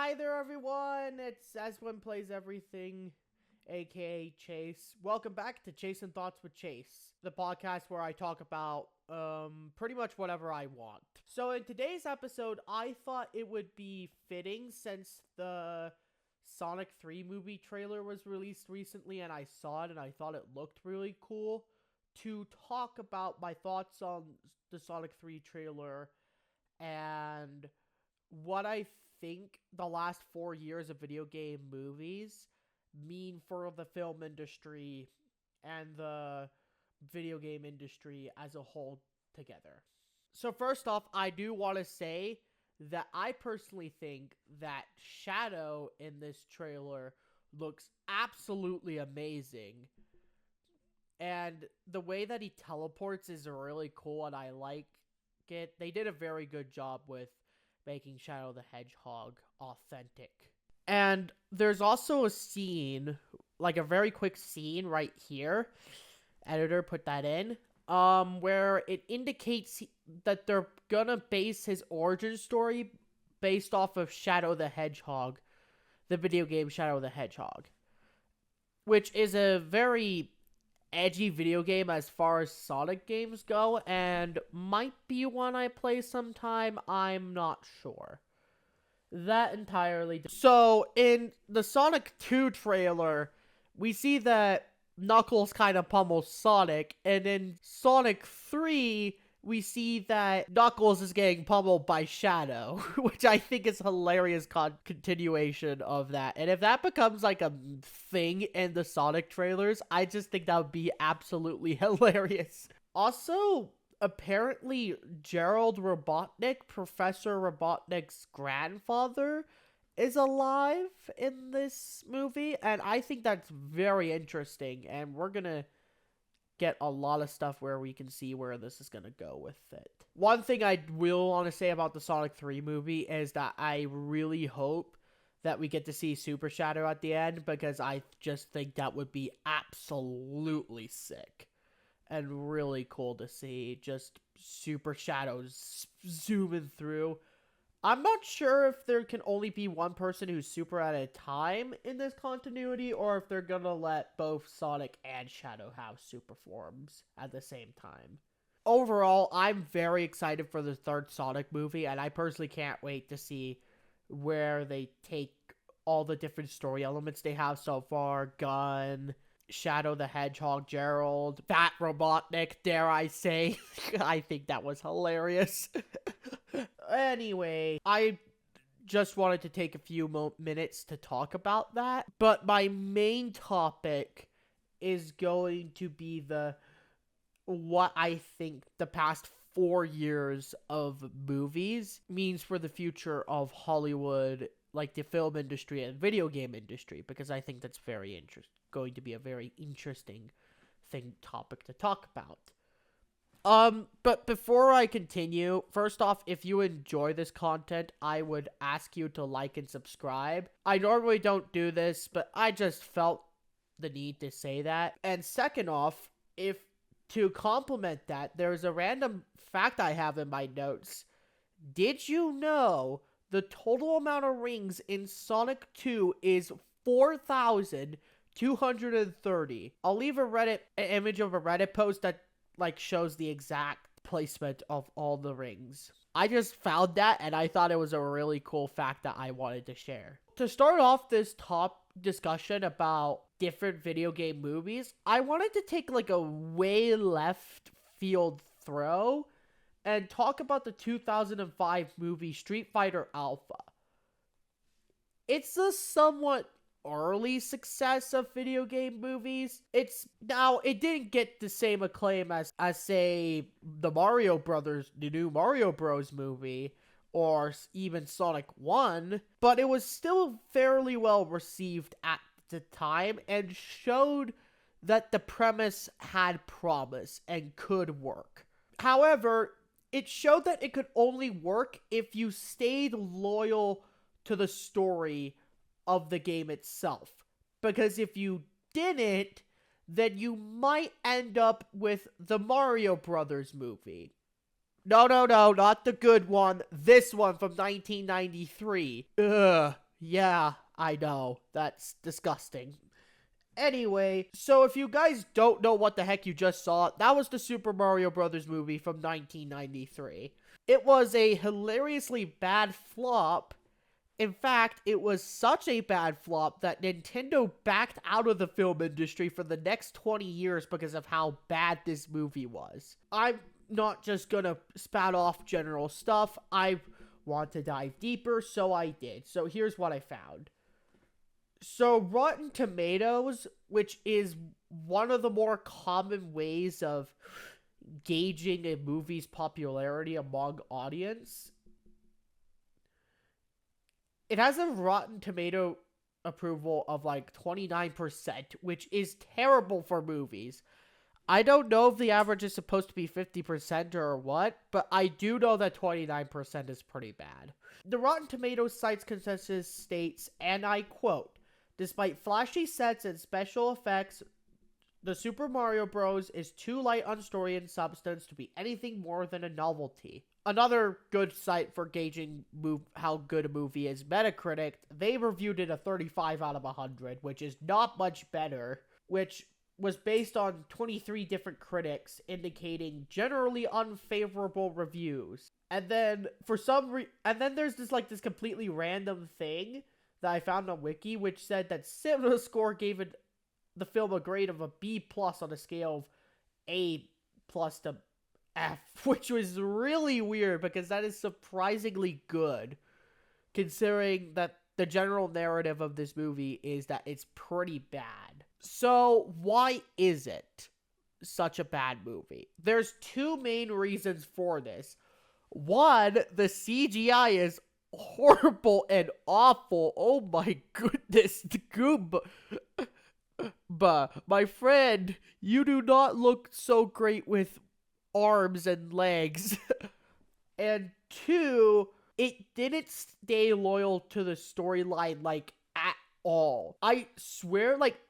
Hi there, everyone. It's Aswin Plays Everything, aka Chase. Welcome back to Chase and Thoughts with Chase, the podcast where I talk about pretty much whatever I want. So in today's episode, I thought it would be fitting since the Sonic 3 movie trailer was released recently and I saw it and I thought it looked really cool to talk about my thoughts on the Sonic 3 trailer and what I think the last 4 years of video game movies mean for the film industry and the video game industry as a whole together. So first off, I do want to say that I personally think that Shadow in this trailer looks absolutely amazing. And the way that he teleports is really cool and I like it. They did a very good job with making Shadow the Hedgehog authentic. And there's also a scene, like a very quick scene right here. Editor, put that in. Where it indicates that they're gonna base his origin story based off of Shadow the Hedgehog, the video game Shadow the Hedgehog, which is a very edgy video game as far as Sonic games go, and might be one I play sometime. I'm not sure. That entirely. So, in the Sonic 2 trailer, we see that Knuckles kind of pummels Sonic, and in Sonic 3, we see that Knuckles is getting pummeled by Shadow, which I think is hilarious continuation of that. And if that becomes like a thing in the Sonic trailers, I just think that would be absolutely hilarious. Also, apparently Gerald Robotnik, Professor Robotnik's grandfather, is alive in this movie, and I think that's very interesting, and we're gonna get a lot of stuff where we can see where this is gonna go with it. One thing I will want to say about the Sonic 3 movie is that I really hope that we get to see Super Shadow at the end, because I just think that would be absolutely sick and really cool to see, just Super Shadows zooming through. I'm not sure if there can only be one person who's super at a time in this continuity, or if they're gonna let both Sonic and Shadow have super forms at the same time. Overall, I'm very excited for the third Sonic movie, and I personally can't wait to see where they take all the different story elements they have so far. Gun, Shadow the Hedgehog, Gerald, Fat Robotnik, dare I say. I think that was hilarious. Anyway, I just wanted to take a few minutes to talk about that. But my main topic is going to be what I think the past 4 years of movies means for the future of Hollywood, like the film industry and video game industry, because I think that's going to be a very interesting topic to talk about. But before I continue, first off, if you enjoy this content, I would ask you to like and subscribe. I normally don't do this, but I just felt the need to say that. And second off, if to complement that, there's a random fact I have in my notes. Did you know the total amount of rings in Sonic 2 is 4,230? I'll leave an image of a Reddit post that shows the exact placement of all the rings. I just found that and I thought it was a really cool fact that I wanted to share. To start off this top discussion about different video game movies, I wanted to take a way left field throw and talk about the 2005 movie Street Fighter Alpha. It's a somewhat early success of video game movies. It didn't get the same acclaim as say the new Mario Bros movie, or even Sonic 1, but it was still fairly well received at the time and showed that the premise had promise and could work. However, it showed that it could only work if you stayed loyal to the story of the game itself. Because if you didn't, then you might end up with the Mario Brothers movie. No, not the good one. This one from 1993. Ugh. Yeah, I know. That's disgusting. Anyway, so if you guys don't know what the heck you just saw, that was the Super Mario Brothers movie from 1993. It was a hilariously bad flop. In fact, it was such a bad flop that Nintendo backed out of the film industry for the next 20 years because of how bad this movie was. I'm not just gonna spout off general stuff. I want to dive deeper, so I did. So here's what I found. So Rotten Tomatoes, which is one of the more common ways of gauging a movie's popularity among audience, it has a Rotten Tomato approval of like 29%, which is terrible for movies. I don't know if the average is supposed to be 50% or what, but I do know that 29% is pretty bad. The Rotten Tomatoes site's consensus states, and I quote, "Despite flashy sets and special effects, the Super Mario Bros. Is too light on story and substance to be anything more than a novelty." Another good site for gauging how good a movie is, Metacritic, they reviewed it a 35 out of 100, which is not much better, which was based on 23 different critics indicating generally unfavorable reviews. And then and then there's this completely random thing that I found on Wiki, which said that CinemaScore gave the film a grade of a B+ on a scale of A+ to F, which was really weird because that is surprisingly good, considering that the general narrative of this movie is that it's pretty bad. So why is it such a bad movie? There's two main reasons for this. One, the CGI is horrible and awful. Oh my goodness, the Goomba. My friend, you do not look so great with arms and legs. And two, it didn't stay loyal to the storyline like at all. I swear, like,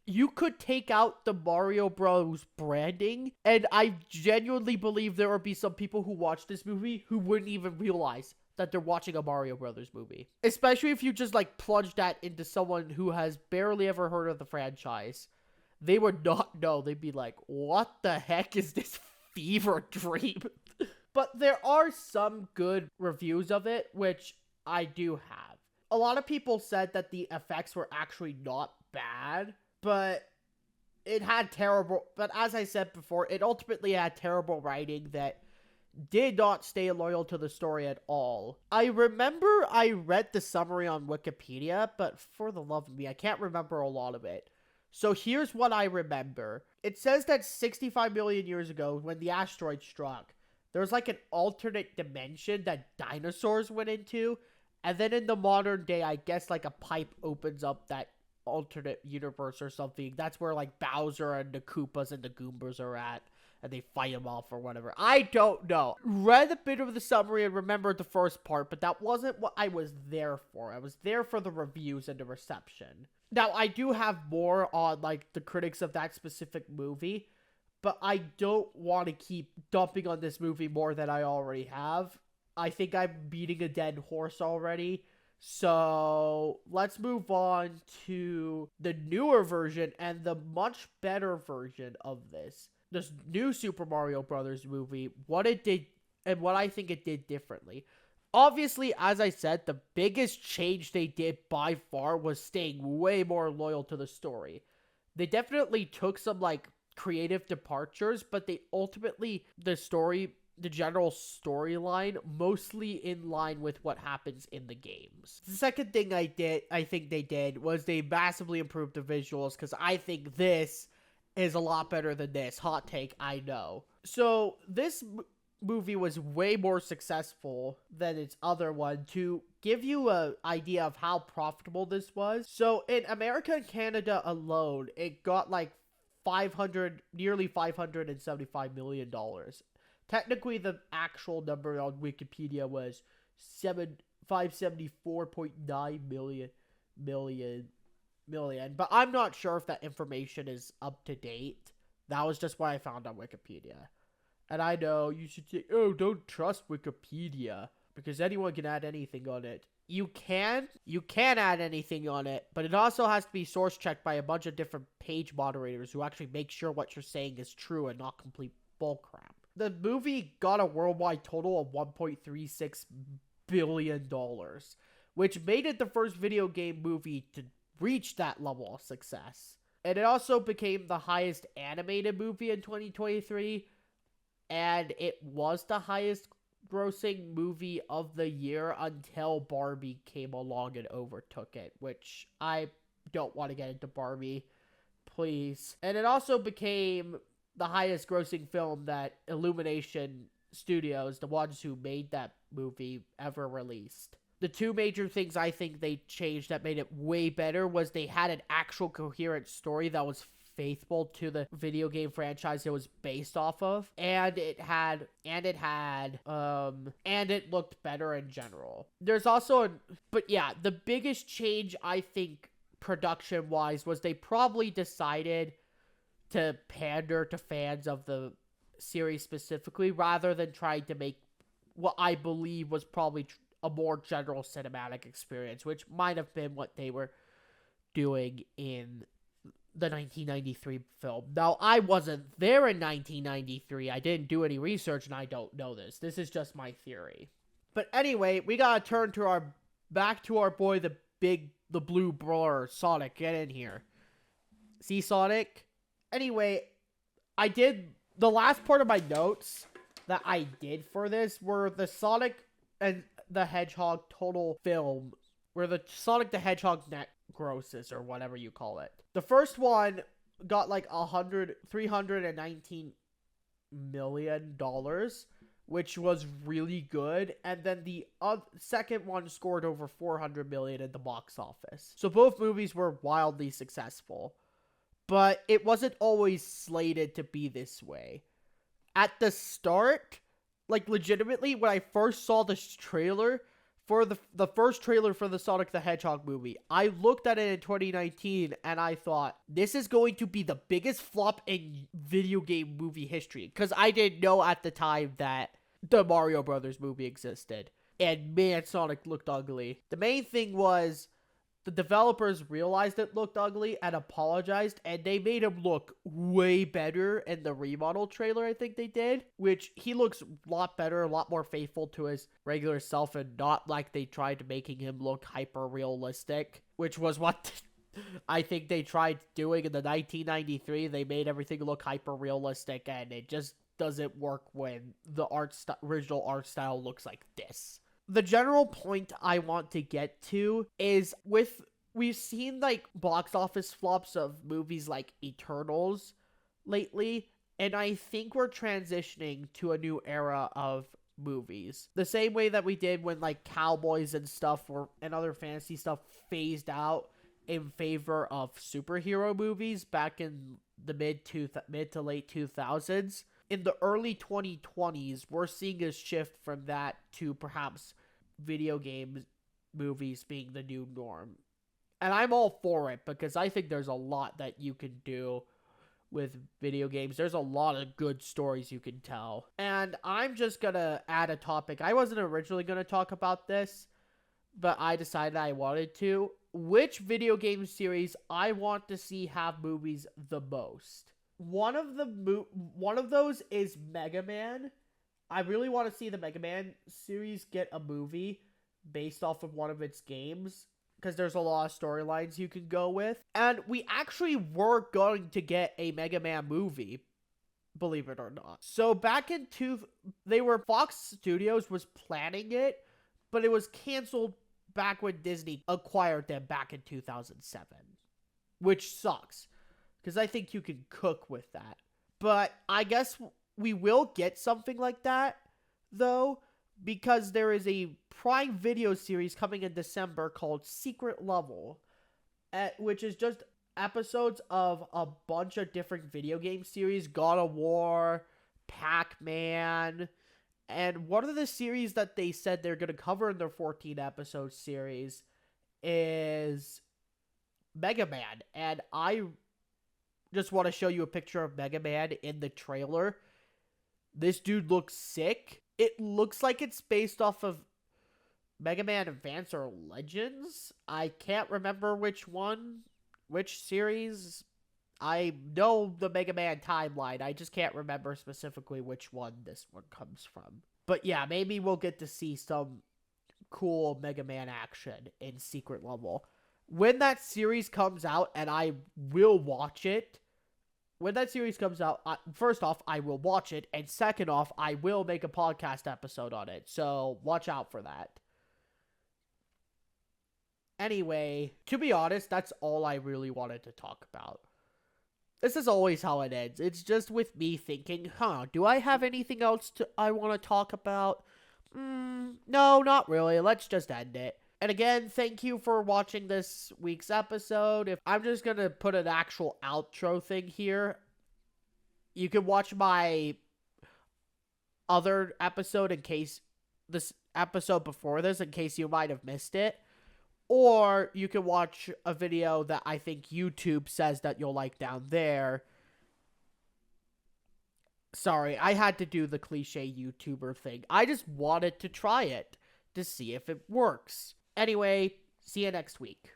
you could take out the Mario Bros. Branding, and I genuinely believe there would be some people who watch this movie who wouldn't even realize that they're watching a Mario Brothers movie. Especially if you just like plunge that into someone who has barely ever heard of the franchise. They would not know. They'd be like, what the heck is this fever dream? But there are some good reviews of it, which I do have. A lot of people said that the effects were actually not bad, but as I said before, it ultimately had terrible writing that did not stay loyal to the story at all. I remember I read the summary on Wikipedia, but for the love of me, I can't remember a lot of it. So here's what I remember. It says that 65 million years ago, when the asteroid struck, there was like an alternate dimension that dinosaurs went into, and then in the modern day, I guess like a pipe opens up that alternate universe or something. That's where like Bowser and the Koopas and the Goombas are at, and they fight them off or whatever. I don't know. Read a bit of the summary and remembered the first part, but that wasn't what I was there for. I was there for the reviews and the reception. Now, I do have more on like the critics of that specific movie, but I don't want to keep dumping on this movie more than I already have. I think I'm beating a dead horse already. So let's move on to the newer version and the much better version of this new Super Mario Brothers movie, what it did and what I think it did differently. Obviously, as I said, the biggest change they did by far was staying way more loyal to the story. They definitely took some like creative departures, but they ultimately, the general storyline, mostly in line with what happens in the games. The second thing I think they did, was they massively improved the visuals, because I think this is a lot better than this. Hot take, I know. So this movie was way more successful than its other one. To give you an idea of how profitable this was, so in America and Canada alone, it got like nearly $575 million. Technically, the actual number on Wikipedia was 574.9 million, but I'm not sure if that information is up to date. That was just what I found on Wikipedia. And I know you should say, oh, don't trust Wikipedia, because anyone can add anything on it. you can add anything on it, but it also has to be source checked by a bunch of different page moderators who actually make sure what you're saying is true and not complete bullcrap. The movie got a worldwide total of $1.36 billion, which made it the first video game movie to reach that level of success. And it also became the highest animated movie in 2023, and it was the highest grossing movie of the year until Barbie came along and overtook it, which I don't want to get into Barbie, please. And it also became the highest grossing film that Illumination Studios, the ones who made that movie, ever released. The two major things I think they changed that made it way better was they had an actual coherent story that was faithful to the video game franchise it was based off of, and it looked better in general. There's also but yeah, the biggest change I think production wise was they probably decided to pander to fans of the series specifically rather than trying to make what I believe was probably a more general cinematic experience, which might have been what they were doing in the 1993 film. Now, I wasn't there in 1993. I didn't do any research, and I don't know this. This is just my theory. But anyway, we gotta turn to back to our boy, the blue blur, Sonic. Get in here. See, Sonic? Anyway, I did, the last part of my notes that I did for this were the Sonic and the Hedgehog total film, where the Sonic the Hedgehog net grosses, or whatever you call it. The first one got like $319 million, which was really good. And then the second one scored over $400 million in the box office. So both movies were wildly successful. But it wasn't always slated to be this way. At the start, like legitimately, when I first saw this trailer for the first trailer for the Sonic the Hedgehog movie, I looked at it in 2019 and I thought, this is going to be the biggest flop in video game movie history. Because I didn't know at the time that the Mario Brothers movie existed. And man, Sonic looked ugly. The main thing was the developers realized it looked ugly and apologized, and they made him look way better in the remodel trailer, I think they did, which he looks a lot better, a lot more faithful to his regular self, and not like they tried to making him look hyper-realistic, which was what I think they tried doing in the 1993. They made everything look hyper-realistic, and it just doesn't work when the original art style looks like this. The general point I want to get to is we've seen like box office flops of movies like Eternals lately, and I think we're transitioning to a new era of movies. The same way that we did when like cowboys and stuff and other fantasy stuff phased out in favor of superhero movies back in the mid to late 2000s. In the early 2020s, we're seeing a shift from that to perhaps video game movies being the new norm. And I'm all for it because I think there's a lot that you can do with video games. There's a lot of good stories you can tell. And I'm just gonna add a topic. I wasn't originally gonna talk about this, but I decided I wanted to. Which video game series I want to see have movies the most? One of those is Mega Man. I really want to see the Mega Man series get a movie based off of one of its games, because there's a lot of storylines you can go with. And we actually were going to get a Mega Man movie, believe it or not. So back in Fox Studios was planning it, but it was canceled back when Disney acquired them back in 2007, which sucks. Because I think you can cook with that. But I guess we will get something like that, though, because there is a Prime Video series coming in December called Secret Level, which is just episodes of a bunch of different video game series. God of War, Pac-Man, and one of the series that they said they're going to cover in their 14-episode series is Mega Man. And I just want to show you a picture of Mega Man in the trailer. This dude looks sick. It looks like it's based off of Mega Man Advance or Legends. I can't remember which one, which series. I know the Mega Man timeline. I just can't remember specifically which one this one comes from. But yeah, maybe we'll get to see some cool Mega Man action in Secret Level. When that series comes out, and I will watch it, when that series comes out, first off, I will watch it, and second off, I will make a podcast episode on it, so watch out for that. Anyway, to be honest, that's all I really wanted to talk about. This is always how it ends. It's just with me thinking, do I have anything else I want to talk about? No, not really. Let's just end it. And again, thank you for watching this week's episode. I'm just going to put an actual outro thing here. You can watch my other episode in case this episode before this, in case you might have missed it. Or you can watch a video that I think YouTube says that you'll like down there. Sorry, I had to do the cliche YouTuber thing. I just wanted to try it to see if it works. Anyway, see you next week.